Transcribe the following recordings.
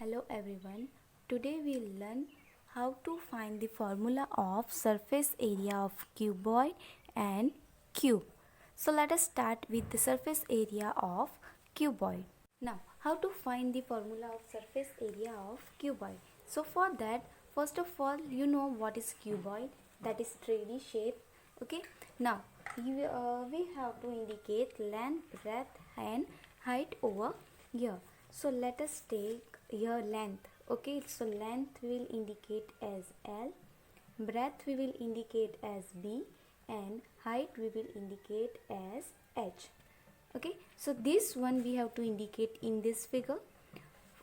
Hello everyone. Today we'll learn how to find the formula of surface area of cuboid and cube. So let us start with the surface area of cuboid. Now, how to find the formula of surface area of cuboid? So for that, first of all, you know what is cuboid, that is 3D shape. Okay. Now, we have to indicate length, breadth and height over here. So let us take here length. Okay, so length we will indicate as L, breadth we will indicate as B and height we will indicate as H. Okay, so this one we have to indicate in this figure.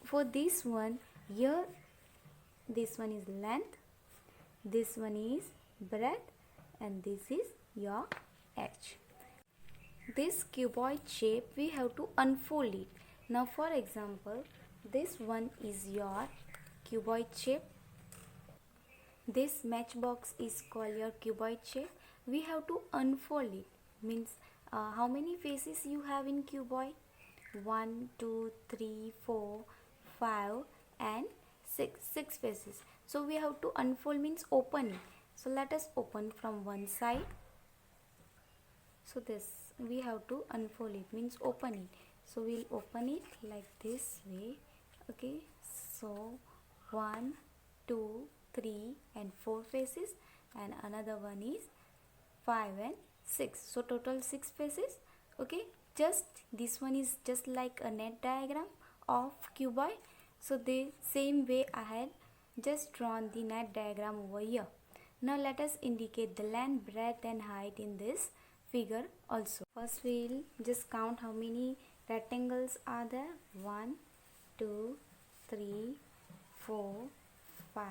For this one, here this one is length, this one is breadth and this is your H. This cuboid shape we have to unfold it. Now for example, this one is your cuboid shape. This matchbox is called your cuboid shape. We have to unfold it. Means how many faces you have in cuboid? 1, 2, 3, 4, 5 and 6. 6 faces. So we have to unfold means open it. So let us open from one side. So this we have to unfold it means open it. So we'll open it like this way. Okay, so 1, 2, 3 and 4 faces and another one is 5 and 6. So total 6 faces. Okay, just this one is just like a net diagram of cuboid. So the same way I had just drawn the net diagram over here. Now let us indicate the length, breadth and height in this figure also. First we'll just count how many rectangles are there. 1, 2, 3, 4, 5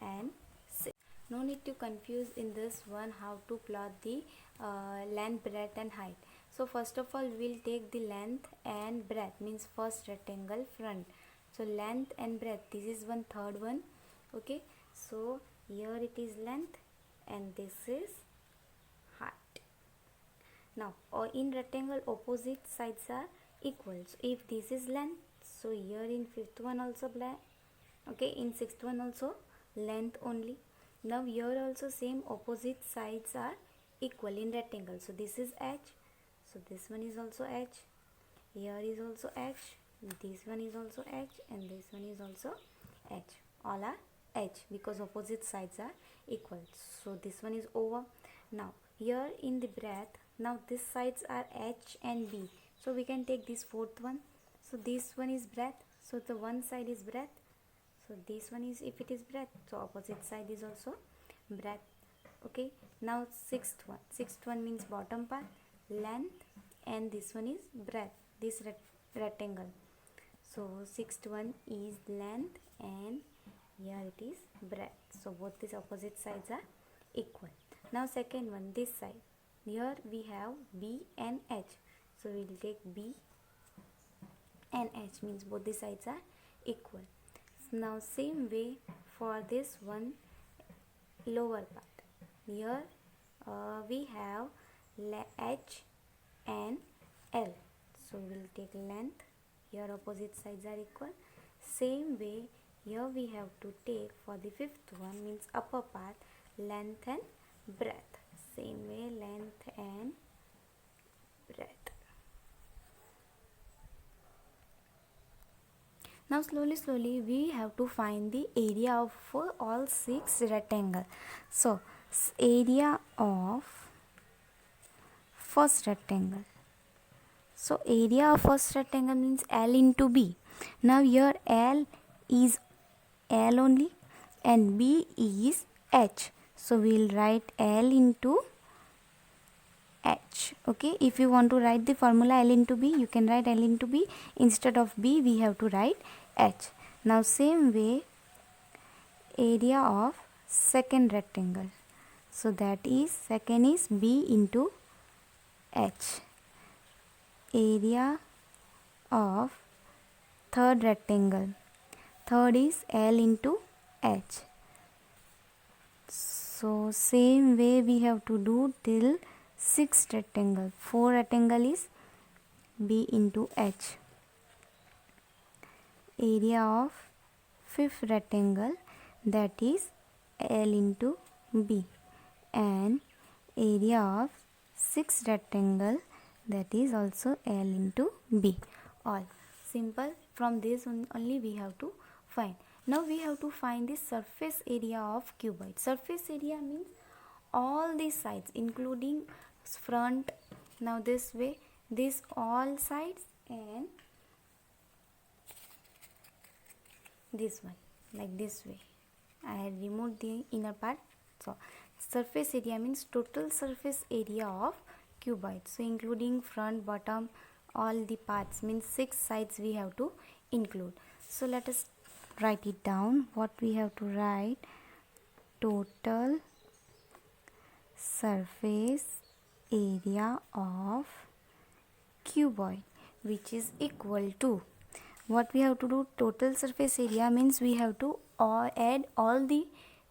and 6. No need to confuse in this one how to plot the length, breadth and height. So first of all we'll take the length and breadth means first rectangle front. So length and breadth, this is one third one. Okay, so here it is length and this is height. Now in rectangle opposite sides are equal. So if this is length, so here in fifth one also black. Okay, in sixth one also length only. Now here also same opposite sides are equal in rectangle. So this is H. So this one is also H. Here is also H. This one is also H and this one is also H. All are H because opposite sides are equal. So this one is over. Now here in the breadth, now these sides are H and B. So we can take this fourth one. So this one is breadth. So the one side is breadth. So this one is, if it is breadth, so opposite side is also breadth. Okay, now sixth one means bottom part, length and this one is breadth, this rectangle. So sixth one is length and here it is breadth. So both these opposite sides are equal. Now second one, this side, here we have B and H. So we will take B and H means both the sides are equal. Now same way for this one lower part, here we have H and L. So we'll take length, here opposite sides are equal. Same way here we have to take for the fifth one means upper part, length and breadth. Same way length and breadth. Now slowly we have to find the area of all 6 rectangles. So area of first rectangle. So area of first rectangle means L into B. Now here L is L only and B is H. So we will write L into H. Okay, if you want to write the formula L into B, you can write L into B. Instead of B, we have to write H. Now same way area of second rectangle. So that is second is B into H. Area of third rectangle. Third is L into H. So same way we have to do till 6 rectangle. 4 rectangle is B into H. area of fifth rectangle, that is L into B, and area of sixth rectangle, that is also L into B. All simple. From this only we have to find. Now we have to find the surface area of cuboid. Surface area means all the sides including front, now this way, this all sides, and this one, like this way. I had removed the inner part. So surface area means total surface area of cuboid, so including front, bottom, all the parts, means 6 sides we have to include. So let us write it down. What we have to write: total surface area of cuboid, which is equal to, what we have to do, total surface area means we have to add all the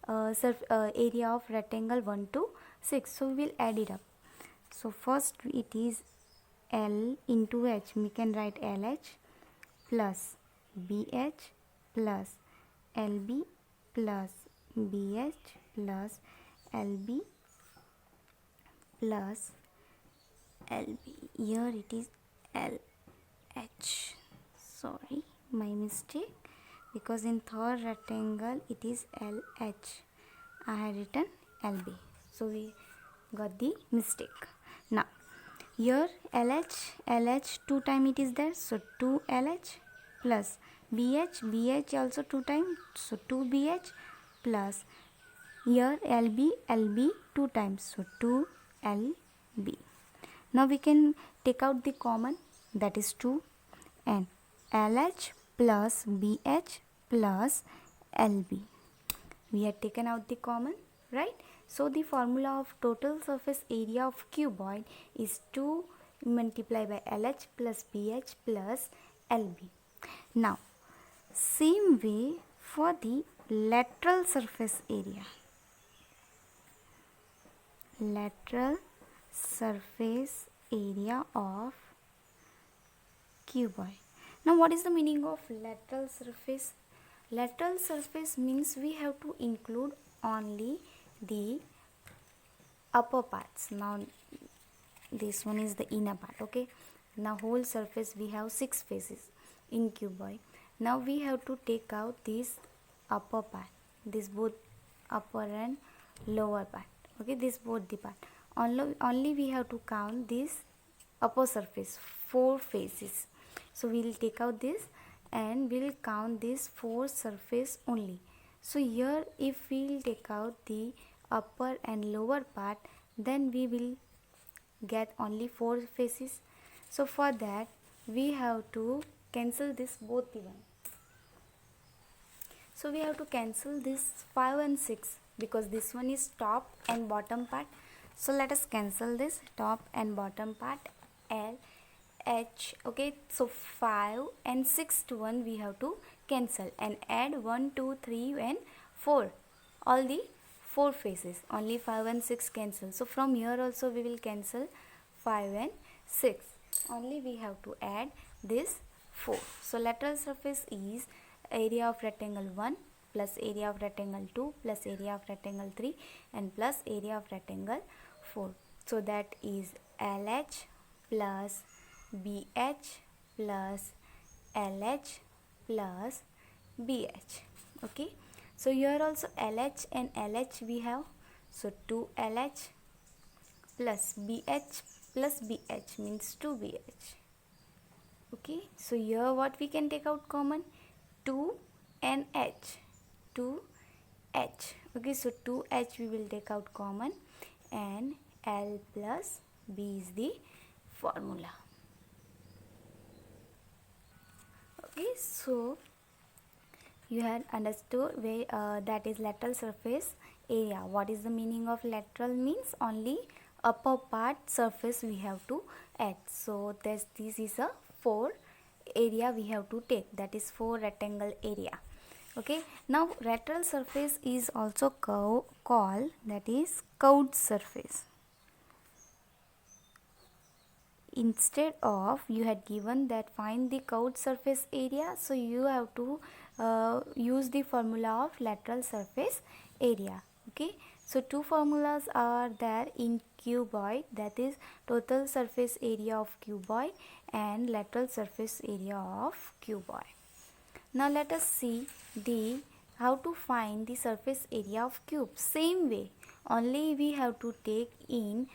area of rectangle 1 to 6. So we will add it up. So first it is L into H, we can write LH plus BH plus LB plus BH plus LB plus LB. Here it is LH. Sorry, my mistake, because in third rectangle it is LH. I had written LB. So we got the mistake. Now here LH 2 time it is there, so 2 LH plus BH also 2 time, so 2 BH plus here LB 2 times, so 2 LB. Now we can take out the common, that is 2, and LH plus BH plus LB. We had taken out the common, right? So the formula of total surface area of cuboid is 2 multiplied by LH plus BH plus LB. Now same way for the lateral surface area. Lateral surface area of cuboid. Now what is the meaning of lateral surface? Lateral surface means we have to include only the upper parts. Now this one is the inner part, okay? Now whole surface we have 6 faces in cuboid. Now we have to take out this upper part, this both upper and lower part, okay? This both the part. Only we have to count this upper surface, 4 faces. So we will take out this and we will count this 4 surface only. So here if we will take out the upper and lower part, then we will get only 4 faces. So for that we have to cancel this both the one. So we have to cancel this 5 and 6 because this one is top and bottom part. So let us cancel this top and bottom part, L, H, okay? So 5 and 6 to 1 we have to cancel and add 1, 2, 3 and 4. All the 4 faces, only 5 and 6 cancel. So from here also we will cancel 5 and 6. Only we have to add this 4. So lateral surface is area of rectangle 1 plus area of rectangle 2 plus area of rectangle 3 and plus area of rectangle 4. So that is LH plus BH plus LH plus BH, okay? So here also LH and LH we have, so 2 LH plus BH means 2 BH, okay? So here what we can take out common, 2 and H, 2H, okay? So 2H we will take out common and L plus B is the formula, okay? So you had understood where that is lateral surface area. What is the meaning of lateral? Means only upper part surface we have to add. So this is a 4 area we have to take, that is 4 rectangle area, okay? Now lateral surface is also called that is curved surface. instead of you had given that find the curved surface area, so you have to use the formula of lateral surface area. Okay, so two formulas are there in cuboid, that is total surface area of cuboid and lateral surface area of cuboid. Now let us see the how to find the surface area of cube. Same way, only we have to take in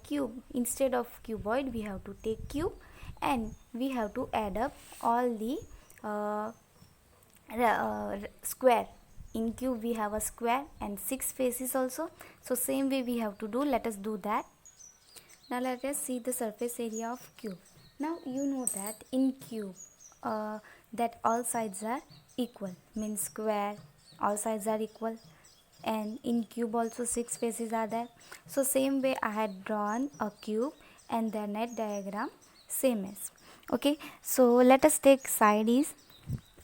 cube instead of cuboid, we have to take cube and we have to add up all the square. In cube we have a square and 6 faces also, so same way we have to do. Let us do that. Now let us see the surface area of cube. Now you know that in cube that all sides are equal, means square all sides are equal, and in cube also 6 faces are there. So same way I had drawn a cube and the net diagram same as. Okay, so let us take side is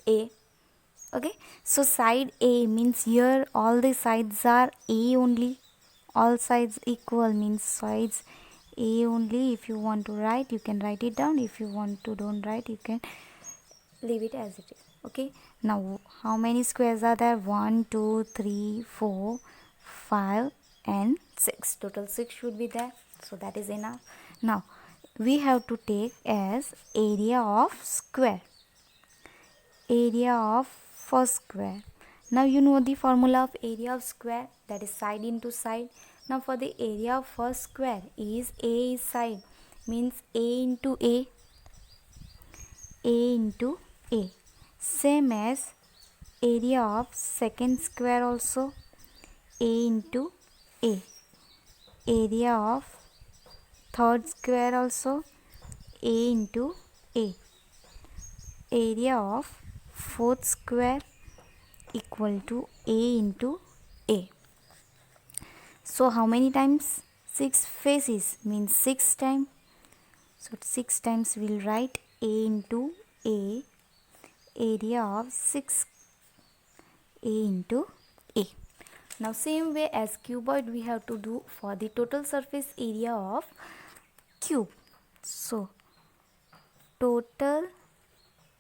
A. Okay, so side A means here all the sides are A only, all sides equal means sides A only. If you want to write, you can write it down. If you want to don't write, you can leave it as it is. Okay, now how many squares are there? 1 2 3 4 5 and 6. Total 6 should be there, so that is enough. Now we have to take as area of square, area of first square. Now you know the formula of area of square, that is side into side. Now for the area of first square is A is side, means A into A, A into A. Same as area of second square also, A into A. Area of third square also, A into A. Area of fourth square equal to A into A. So how many times? 6 faces means 6 times. So 6 times we'll write A into A, area of 6 A into A. Now same way as cuboid we have to do for the total surface area of cube. So total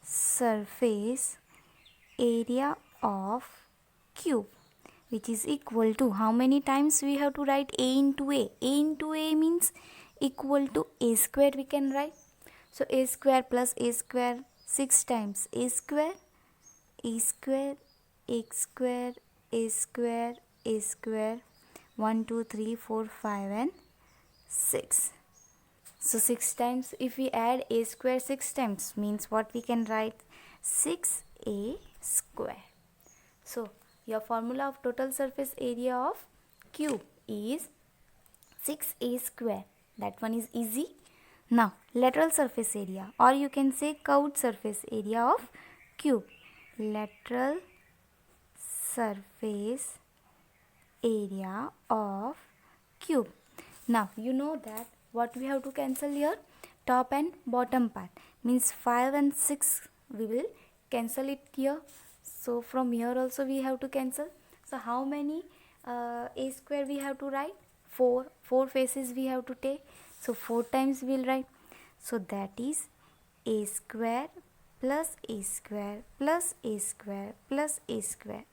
surface area of cube, which is equal to how many times we have to write A into A. A into A means equal to A square we can write. So A square plus A square 6 times A square, A square, X square, A square, A square, 1 2 3 4 5 and 6. So 6 times, if we add A square 6 times, means what we can write? 6A square. So your formula of total surface area of cube is 6A square. That one is easy. Now lateral surface area, or you can say curved surface area of cube. Lateral surface area of cube. Now you know that what we have to cancel here? Top and bottom part, means 5 and 6 we will cancel it here. So from here also we have to cancel. So how many A square we have to write? 4. 4 faces we have to take. So 4 times we will write. So that is A square plus A square plus A square plus A square.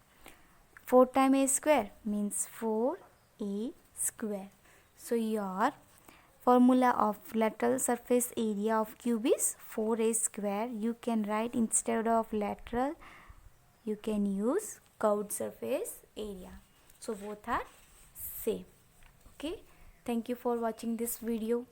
4 times A square means 4A square. So your formula of lateral surface area of cube is 4A square. You can write instead of lateral, you can use curved surface area. So both are same. Okay. Thank you for watching this video.